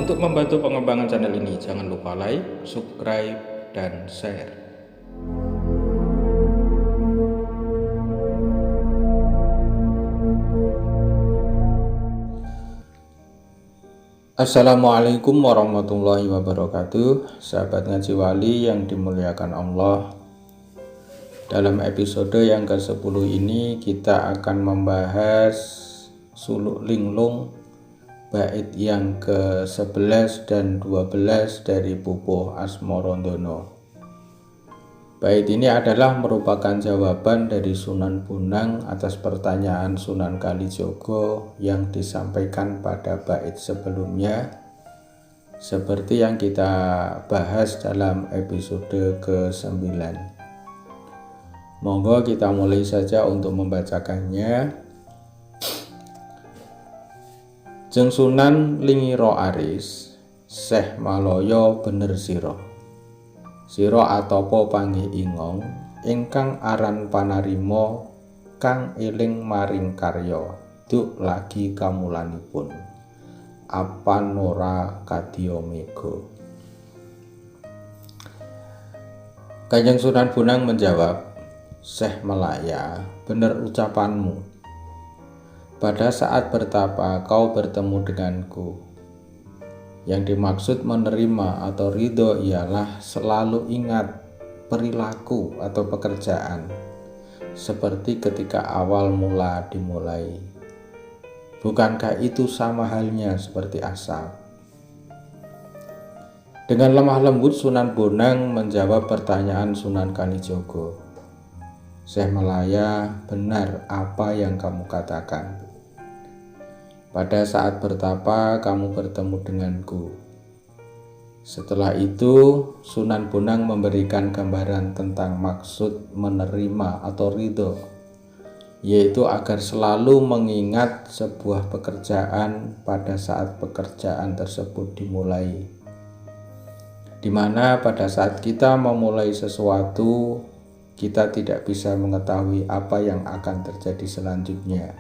Untuk membantu pengembangan channel ini, jangan lupa like, subscribe, dan share. Assalamualaikum warahmatullahi wabarakatuh. Sahabat ngaji wali yang dimuliakan Allah, dalam episode yang ke-10 ini kita akan membahas suluk linglung bait yang ke-11 dan 12 dari Pupuh Asmarandono. Bait ini adalah merupakan jawaban dari Sunan Bonang atas pertanyaan Sunan Kalijaga yang disampaikan pada bait sebelumnya, seperti yang kita bahas dalam episode ke-9. Monggo kita mulai saja untuk membacakannya. Jeng Sunan lingiro aris, Seh Maloyo bener siro atopo panggih ingong, ingkang aran panarimo kang eling maring karya, duk lagi kamulanipun, apanora kadya mega. Kanjeng Sunan Bonang menjawab, Seh Melaya, bener ucapanmu. Pada saat bertapa kau bertemu denganku. Yang dimaksud menerima atau ridho ialah selalu ingat perilaku atau pekerjaan, seperti ketika awal mula dimulai. Bukankah itu sama halnya seperti asap? Dengan lemah lembut Sunan Bonang menjawab pertanyaan Sunan Kalijaga. Seh Melaya, benar apa yang kamu katakan. Pada saat bertapa kamu bertemu denganku. Setelah itu Sunan Bonang memberikan gambaran tentang maksud menerima atau ridho, yaitu agar selalu mengingat sebuah pekerjaan pada saat pekerjaan tersebut dimulai, di mana pada saat kita memulai sesuatu kita tidak bisa mengetahui apa yang akan terjadi selanjutnya.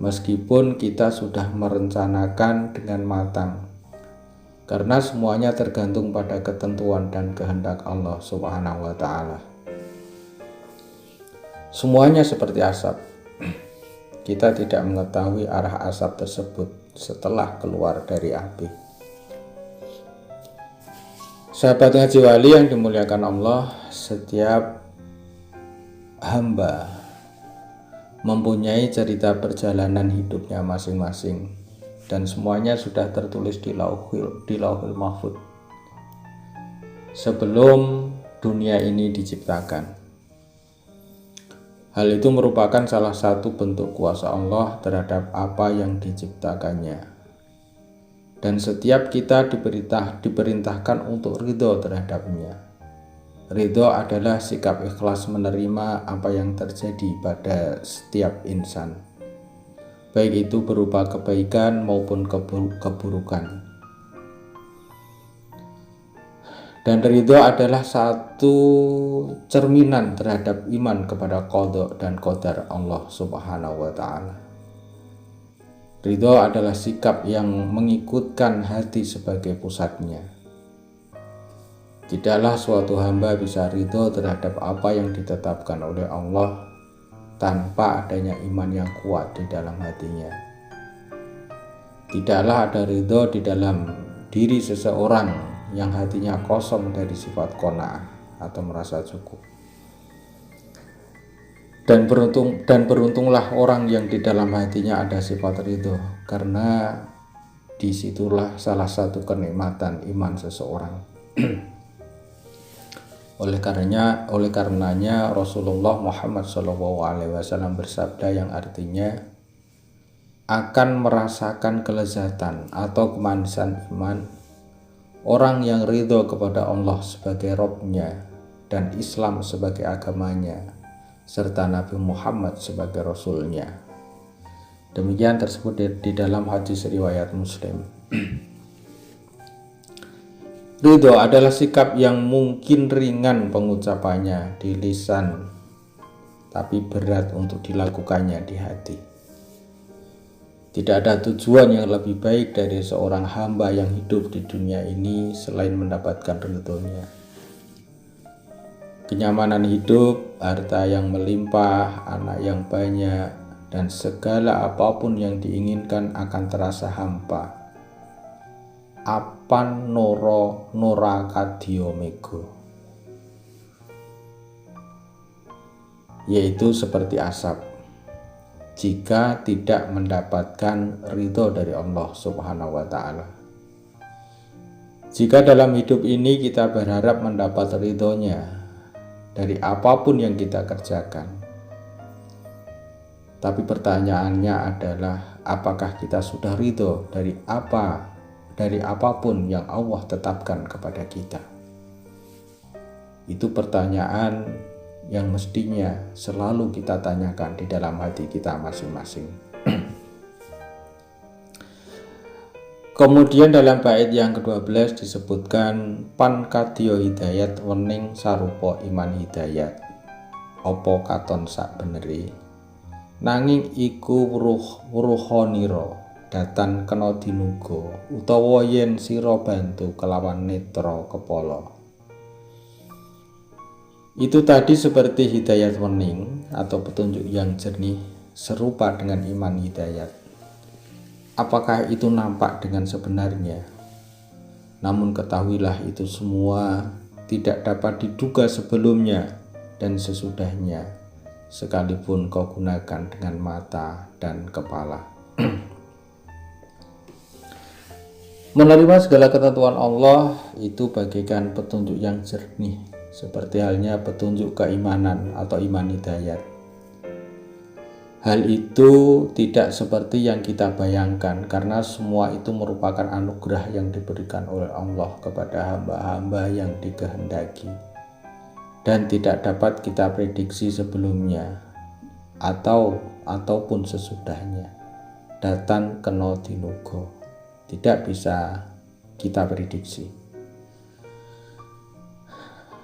Meskipun kita sudah merencanakan dengan matang, karena semuanya tergantung pada ketentuan dan kehendak Allah Subhanahu wa Ta'ala. Semuanya seperti asap, kita tidak mengetahui arah asap tersebut setelah keluar dari api. Sahabat ngaji wali yang dimuliakan Allah, setiap hamba mempunyai cerita perjalanan hidupnya masing-masing, dan semuanya sudah tertulis di lauhul mahfuz sebelum dunia ini diciptakan. Hal itu merupakan salah satu bentuk kuasa Allah terhadap apa yang diciptakannya, dan setiap kita diperintahkan untuk ridho terhadapnya. Ridho adalah sikap ikhlas menerima apa yang terjadi pada setiap insan, baik itu berupa kebaikan maupun keburukan. Dan ridho adalah satu cerminan terhadap iman kepada qada dan qadar Allah Subhanahu wa Ta'ala. Ridho adalah sikap yang mengikutkan hati sebagai pusatnya. Tidaklah suatu hamba bisa ridho terhadap apa yang ditetapkan oleh Allah tanpa adanya iman yang kuat di dalam hatinya. Tidaklah ada ridho di dalam diri seseorang yang hatinya kosong dari sifat qanaah atau merasa cukup. Dan beruntunglah orang yang di dalam hatinya ada sifat ridho, karena disitulah salah satu kenikmatan iman seseorang. Oleh karenanya Rasulullah Muhammad SAW bersabda yang artinya, akan merasakan kelezatan atau kemanisan iman orang yang ridho kepada Allah sebagai Rabb-Nya dan Islam sebagai agamanya, serta Nabi Muhammad sebagai Rasul-Nya. Demikian tersebut di dalam hadis riwayat Muslim. Ridho adalah sikap yang mungkin ringan pengucapannya di lisan, tapi berat untuk dilakukannya di hati. Tidak ada tujuan yang lebih baik dari seorang hamba yang hidup di dunia ini selain mendapatkan ridhonya. Kenyamanan hidup, harta yang melimpah, anak yang banyak, dan segala apapun yang diinginkan akan terasa hampa. Apan noro norakadya mega, yaitu seperti asap jika tidak mendapatkan ridho dari Allah Subhanahu wa Ta'ala. Jika dalam hidup ini kita berharap mendapat ridhonya dari apapun yang kita kerjakan, tapi pertanyaannya adalah apakah kita sudah ridho dari apapun yang Allah tetapkan kepada kita? Itu pertanyaan yang mestinya selalu kita tanyakan di dalam hati kita masing-masing. Kemudian dalam bait yang ke-12 disebutkan pan kadya hidayat wening sarupa iman hidayat. Apa katon sak beneri nanging iku ruhanira datan kena dinuga utawa yen sira bantu kelawan netra kepala. Itu tadi seperti hidayat wening atau petunjuk yang jernih serupa dengan iman hidayat. Apakah itu nampak dengan sebenarnya? Namun ketahuilah itu semua tidak dapat diduga sebelumnya dan sesudahnya, sekalipun kau gunakan dengan mata dan kepala. Menerima segala ketentuan Allah itu bagaikan petunjuk yang jernih, seperti halnya petunjuk keimanan atau iman hidayat. Hal itu tidak seperti yang kita bayangkan, karena semua itu merupakan anugerah yang diberikan oleh Allah kepada hamba-hamba yang dikehendaki dan tidak dapat kita prediksi sebelumnya ataupun sesudahnya. Datan kena dinuga, tidak bisa kita prediksi.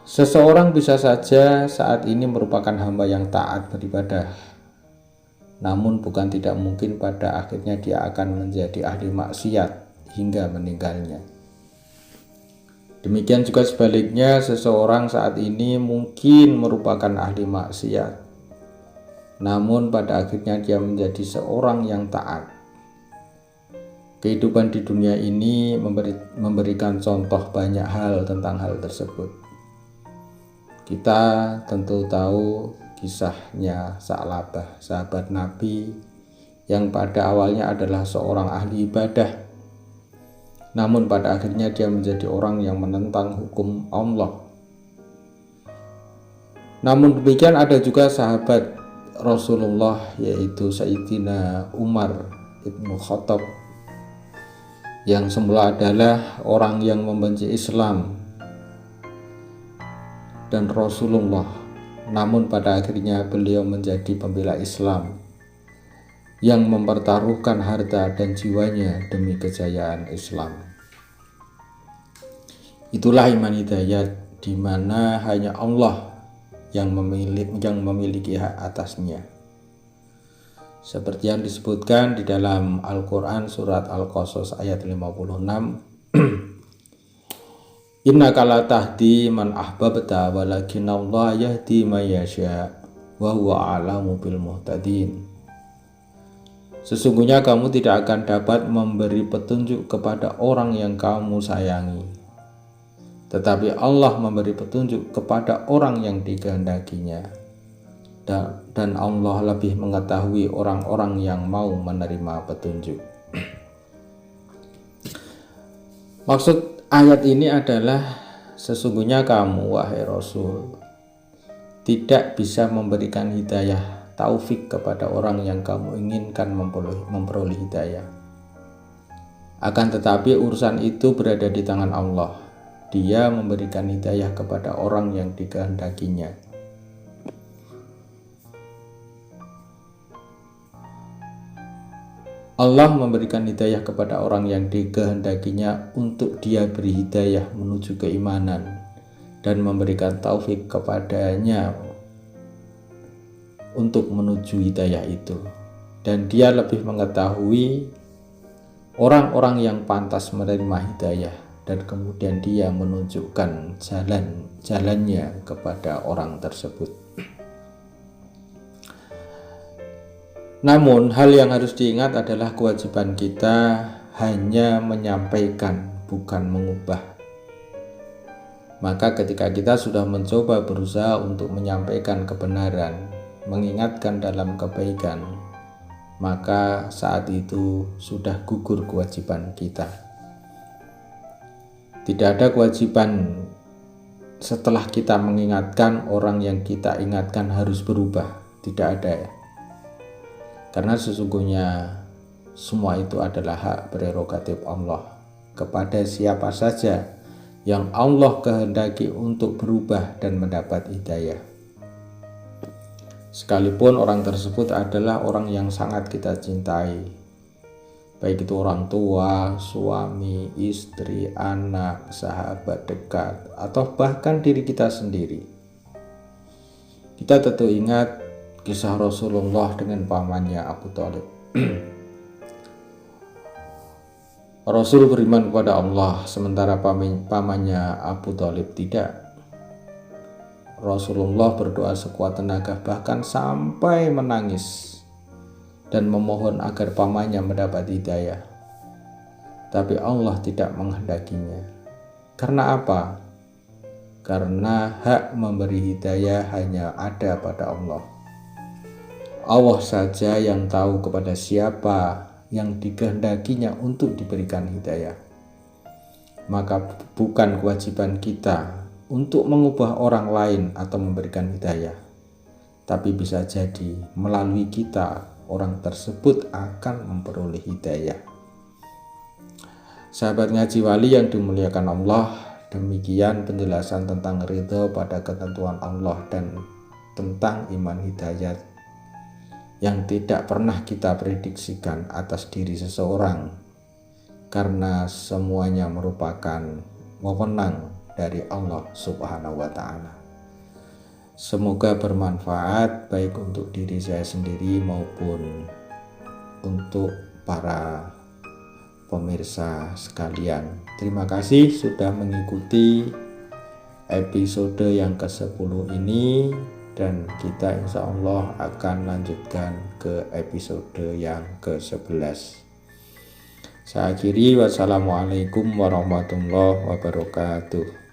Seseorang bisa saja saat ini merupakan hamba yang taat beribadah, namun bukan tidak mungkin pada akhirnya dia akan menjadi ahli maksiat hingga meninggalnya. Demikian juga sebaliknya, seseorang saat ini mungkin merupakan ahli maksiat, namun pada akhirnya dia menjadi seorang yang taat. Kehidupan di dunia ini memberikan contoh banyak hal tentang hal tersebut. Kita tentu tahu kisahnya Sa'labah, sahabat Nabi yang pada awalnya adalah seorang ahli ibadah, namun pada akhirnya dia menjadi orang yang menentang hukum Allah. Namun demikian ada juga sahabat Rasulullah, yaitu Sayyidina Umar ibnu Khattab, yang semula adalah orang yang membenci Islam dan Rasulullah, namun pada akhirnya beliau menjadi pembela Islam yang mempertaruhkan harta dan jiwanya demi kejayaan Islam. Itulah iman hidayat, di mana hanya Allah yang memiliki hak atasnya. Seperti yang disebutkan di dalam Al-Quran surat Al-Qasas ayat 56, Innaka la tahdi man ahbabta walakin Allah yahdi man yasha wa huwa a'lamu bil muhtadin. Sesungguhnya kamu tidak akan dapat memberi petunjuk kepada orang yang kamu sayangi, tetapi Allah memberi petunjuk kepada orang yang dikehendakinya, dan Allah lebih mengetahui orang-orang yang mau menerima petunjuk. Maksud ayat ini adalah sesungguhnya kamu, wahai Rasul, tidak bisa memberikan hidayah taufik kepada orang yang kamu inginkan memperoleh hidayah. Akan tetapi urusan itu berada di tangan Allah. Dia memberikan hidayah kepada orang yang dikehendakinya. Allah memberikan hidayah kepada orang yang dikehendakinya untuk dia beri hidayah menuju keimanan dan memberikan taufik kepadanya untuk menuju hidayah itu. dan dia lebih mengetahui orang-orang yang pantas menerima hidayah, dan kemudian dia menunjukkan jalannya kepada orang tersebut. Namun hal yang harus diingat adalah kewajiban kita hanya menyampaikan, bukan mengubah. Maka ketika kita sudah mencoba berusaha untuk menyampaikan kebenaran, mengingatkan dalam kebaikan, maka saat itu sudah gugur kewajiban kita. Tidak ada kewajiban setelah kita mengingatkan orang yang kita ingatkan harus berubah, tidak ada ya. Karena sesungguhnya semua itu adalah hak prerogatif Allah kepada siapa saja yang Allah kehendaki untuk berubah dan mendapat hidayah. Sekalipun orang tersebut adalah orang yang sangat kita cintai, baik itu orang tua, suami, istri, anak, sahabat dekat, atau bahkan diri kita sendiri. Kita tentu ingat kisah Rasulullah dengan pamannya Abu Thalib. Rasul beriman kepada Allah, sementara pamannya Abu Thalib tidak. Rasulullah berdoa sekuat tenaga, bahkan sampai menangis dan memohon agar pamannya mendapat hidayah. Tapi Allah tidak menghendakinya. Karena apa? Karena hak memberi hidayah hanya ada pada Allah. Allah saja yang tahu kepada siapa yang dikehendakinya untuk diberikan hidayah. Maka bukan kewajiban kita untuk mengubah orang lain atau memberikan hidayah, tapi bisa jadi melalui kita orang tersebut akan memperoleh hidayah. Sahabat ngaji wali yang dimuliakan Allah, demikian penjelasan tentang ridho pada ketentuan Allah dan tentang iman hidayat yang tidak pernah kita prediksikan atas diri seseorang, karena semuanya merupakan wewenang dari Allah Subhanahu wa Ta'ala. Semoga bermanfaat baik untuk diri saya sendiri maupun untuk para pemirsa sekalian. Terima kasih sudah mengikuti episode yang ke-10 ini, dan kita insya Allah akan lanjutkan ke episode yang ke-11. Saya akhiri, wassalamualaikum warahmatullahi wabarakatuh.